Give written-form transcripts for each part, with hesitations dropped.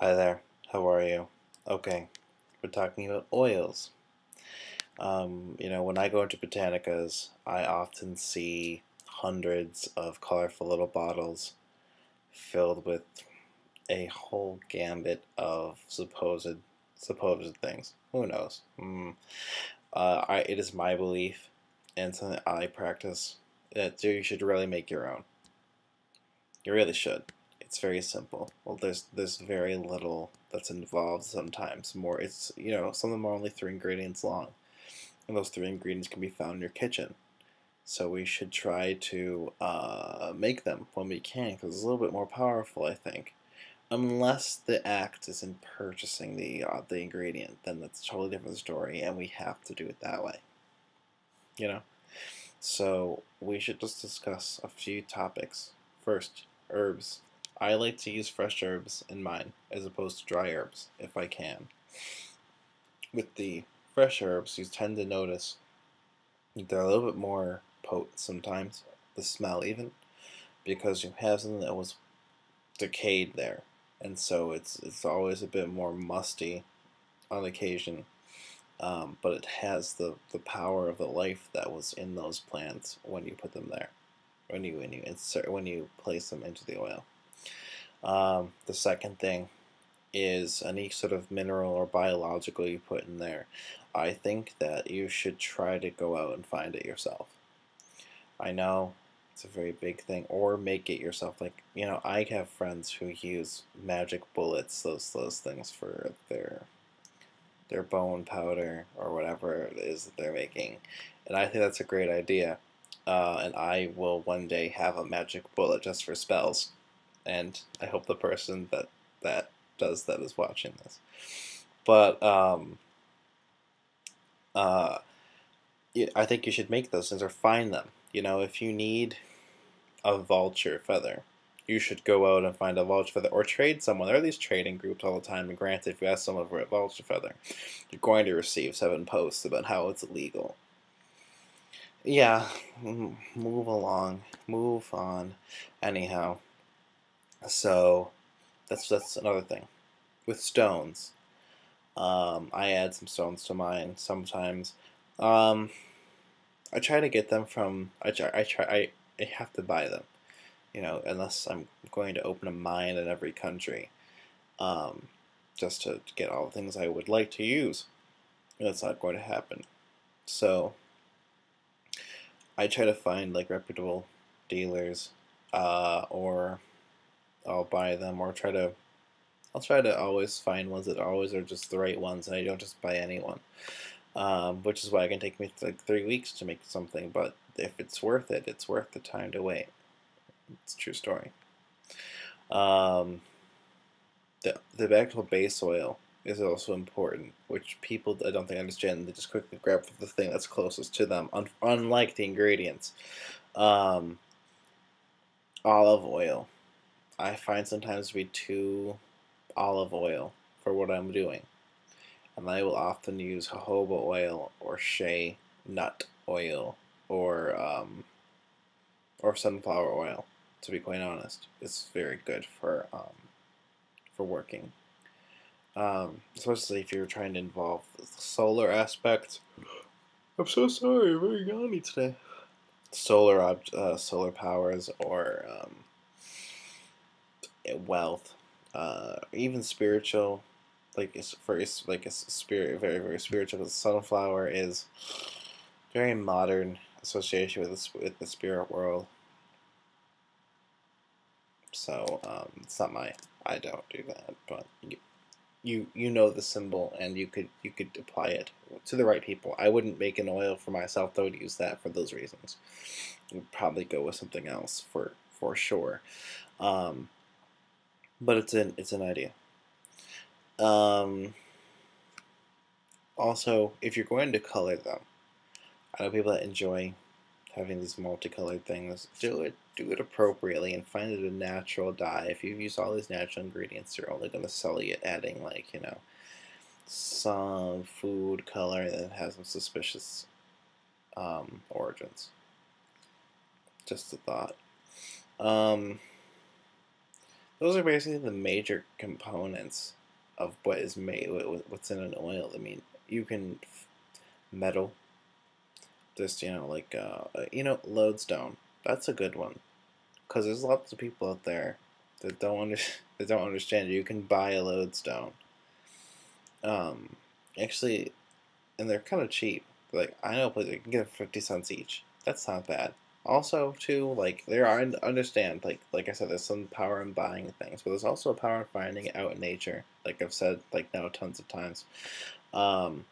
Hi there, how are you? Okay, we're talking about oils. When I go into botanicas, I often see hundreds of colorful little bottles filled with a whole gambit of supposed things. Who knows? It is my belief, and something I practice, that you should really make your own. You really should. It's very simple. Well, there's very little that's involved sometimes. More, it's some of them are only three ingredients long, and those three ingredients can be found in your kitchen. So we should try to make them when we can, because it's a little bit more powerful, I think. Unless the act is in purchasing the ingredient, then that's a totally different story, and we have to do it that way. You know. So we should just discuss a few topics. First, herbs. I like to use fresh herbs in mine as opposed to dry herbs if I can. With the fresh herbs, you tend to notice they're a little bit more potent sometimes, the smell even, because you have something that was decayed there. And so it's always a bit more musty on occasion, but it has the power of the life that was in those plants when you put them there, when you place them into the oil. The second thing is any sort of mineral or biological you put in there. I think that you should try to go out and find it yourself. I know it's a very big thing, or make it yourself. Like, I have friends who use magic bullets, those things for their bone powder or whatever it is that they're making, and I think that's a great idea. And I will one day have a magic bullet just for spells, and I hope the person that does that is watching this. But uh, yeah, I think you should make those things or find them. If you need a vulture feather, you should go out and find a vulture feather or trade someone. There are these trading groups all the time, and granted, if you ask someone for a vulture feather, you're going to receive 7 posts about how it's illegal. Yeah, move along, move on. Anyhow, so that's another thing with stones. I add some stones to mine sometimes. Um, I try to get them from. I have to buy them. Unless I'm going to open a mine in every country, um, just to get all the things I would like to use. That's not going to happen. So I try to find like reputable dealers, or I'll buy them, or I'll try to always find ones that always are just the right ones, and I don't just buy any one. Which is why it can take me like 3 weeks to make something, but if it's worth it, it's worth the time to wait. It's a true story. Um, the actual base oil is also important, which people I don't think understand. They just quickly grab the thing that's closest to them, unlike the ingredients. Um, Olive oil. I find sometimes to be too olive oil for what I'm doing, and I will often use jojoba oil or shea nut oil or sunflower oil. To be quite honest, it's very good for working. Especially if you're trying to involve the solar aspect. I'm so sorry, I'm very yawny today. Solar powers, or wealth, even spiritual. Like it's spirit, very very spiritual. The sunflower is very modern association with the spirit world. So it's not my. I don't do that, but you know the symbol, and you could apply it to the right people. I wouldn't make an oil for myself though to use that for those reasons. I'd probably go with something else for sure. Um, but it's an idea. Um, Also, if you're going to color them, I know people that enjoy having these multicolored things. Do it appropriately and find it a natural dye. If you use all these natural ingredients, they're only going to sell you adding like some food color that has some suspicious origins. Just a thought. Um, those are basically the major components of what is made, what's in an oil. I mean, you can metal, just like lodestone. That's a good one because there's lots of people out there that don't that don't understand. You can buy a lodestone. Um, actually, and they're kind of cheap. Like I know, but you can get 50 cents each. That's not bad. Also, too, like there are understand like I said, there's some power in buying things, but there's also a power in finding it out in nature. Like I've said, like now tons of times. Um,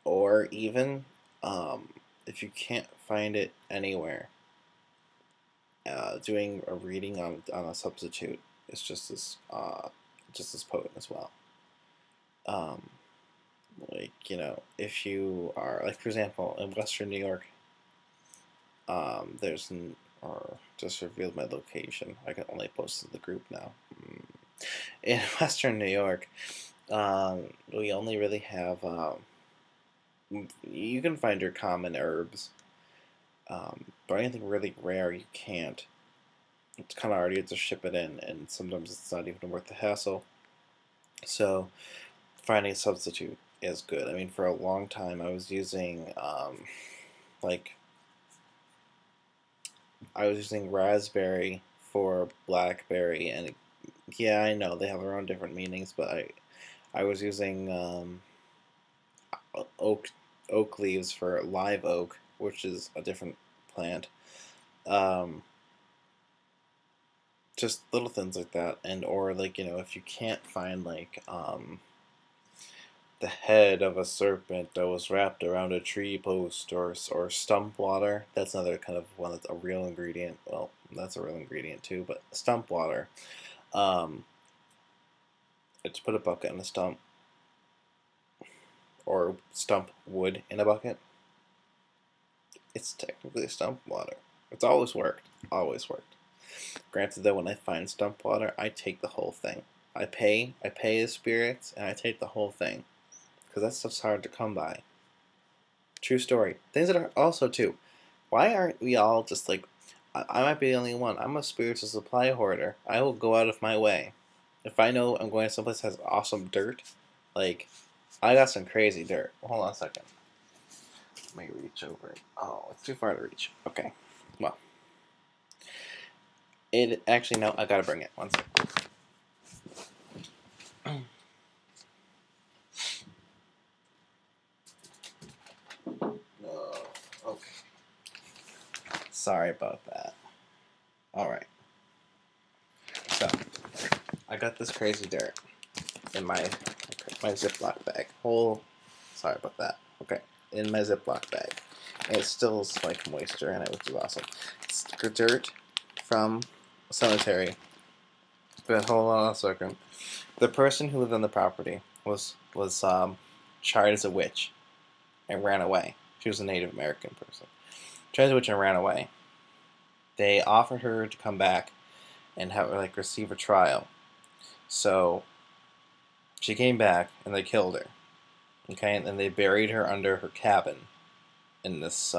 or even if you can't find it anywhere, doing a reading on a substitute is just as potent as well. Um, like if you are like for example in Western New York, or just revealed my location. I can only post to the group now. In Western New York, we only really have. You can find your common herbs, but anything really rare you can't. It's kind of already to ship it in, and sometimes it's not even worth the hassle. So finding a substitute is good. I mean, for a long time I was using like I was using raspberry for blackberry, and yeah, I know they have their own different meanings, but I was using oak leaves for live oak, which is a different plant. Um, just little things like that, and or like if you can't find like the head of a serpent that was wrapped around a tree post, or stump water. That's another kind of one that's a real ingredient. Well, that's a real ingredient too, but stump water. Um, I just put a bucket in a stump, or stump wood in a bucket. It's technically stump water. It's always worked. Always worked. Granted, though, when I find stump water, I take the whole thing. I pay his spirits, and I take the whole thing, because that stuff's hard to come by. True story. Things that are also too. Why aren't we all just like? I might be the only one. I'm a spiritual supply hoarder. I will go out of my way if I know I'm going someplace that has awesome dirt. Like, I got some crazy dirt. Hold on a second. Let me reach over it. Oh, it's too far to reach. Okay. Well, it actually no. I gotta bring it. One second. No. Okay. Sorry about that. All right. So I got this crazy dirt in my Ziploc bag. Sorry about that. Okay, in my Ziploc bag. And it still is like moisture in it, which is awesome. It's dirt from a cemetery. But hold on a second. The person who lived on the property was tried as a witch and ran away. She was a Native American person. Tried as a witch and ran away. They offered her to come back and have like receive a trial. So she came back and they killed her. Okay, and then they buried her under her cabin in this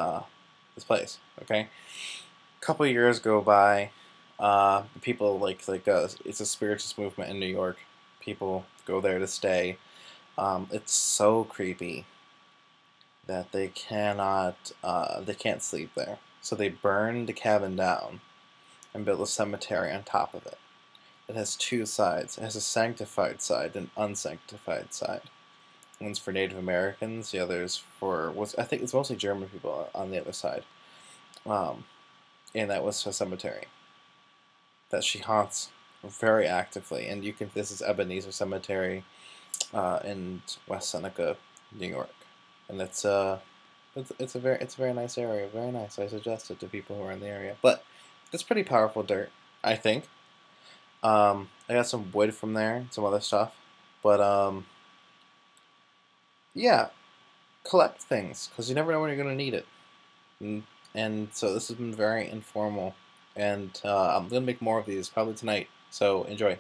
place. Okay, a couple of years go by. People it's a spiritualist movement in New York. People go there to stay. It's so creepy that they can't sleep there. So they burn the cabin down and build a cemetery on top of it. It has two sides. It has a sanctified side and an unsanctified side. One's for Native Americans. The other's for I think it's mostly German people on the other side. Um, and that was a cemetery that she haunts very actively. And you can this is Ebenezer Cemetery in West Seneca, New York, and it's a very nice area. Very nice. I suggest it to people who are in the area. But it's pretty powerful dirt, I think. I got some wood from there, some other stuff, but yeah, collect things because you never know when you're gonna need it. And so this has been very informal, and I'm gonna make more of these probably tonight. So enjoy.